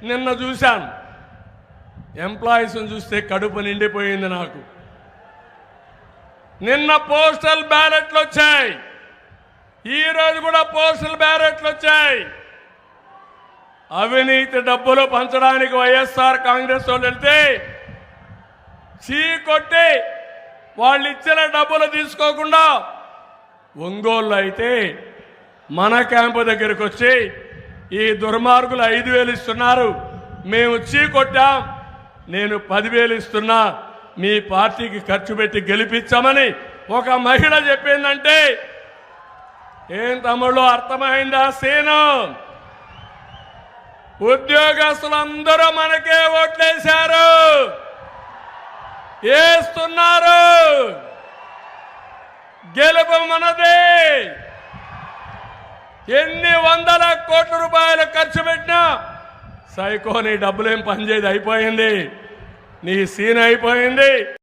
నిన్న చూశాను. ఎంప్లాయీస్ని చూస్తే కడుపు నిండిపోయింది నాకు. నిన్న పోస్టల్ బ్యాలెట్లు వచ్చాయి, ఈ రోజు కూడా పోస్టల్ బ్యాలెట్లు వచ్చాయి. అవినీతి డబ్బులు పంచడానికి వైఎస్ఆర్ కాంగ్రెస్ వాళ్ళు వెళ్తే చీకొట్టి వాళ్ళు ఇచ్చిన డబ్బులు తీసుకోకుండా ఒంగోలు అయితే మన క్యాంపు దగ్గరికి వచ్చి ఈ దుర్మార్గులు 5,000 ఇస్తున్నారు, మేము చీకొట్టాం, నేను 10,000 ఇస్తున్నా, మీ పార్టీకి ఖర్చు పెట్టి గెలిపించామని ఒక మహిళ చెప్పిందంటే ఏం తమ్ముళ్ళు అర్థమైందా సీను? ఉద్యోగస్తులందరూ మనకే ఓట్లేశారు, వేస్తున్నారు. గెలుపు మనదే. ఎన్ని వందల కోట్ల రూపాయలు ఖర్చు పెట్టినా సైకో నీ డబ్బులేం పనిచేయదు, అయిపోయింది, నీ సీన్ అయిపోయింది.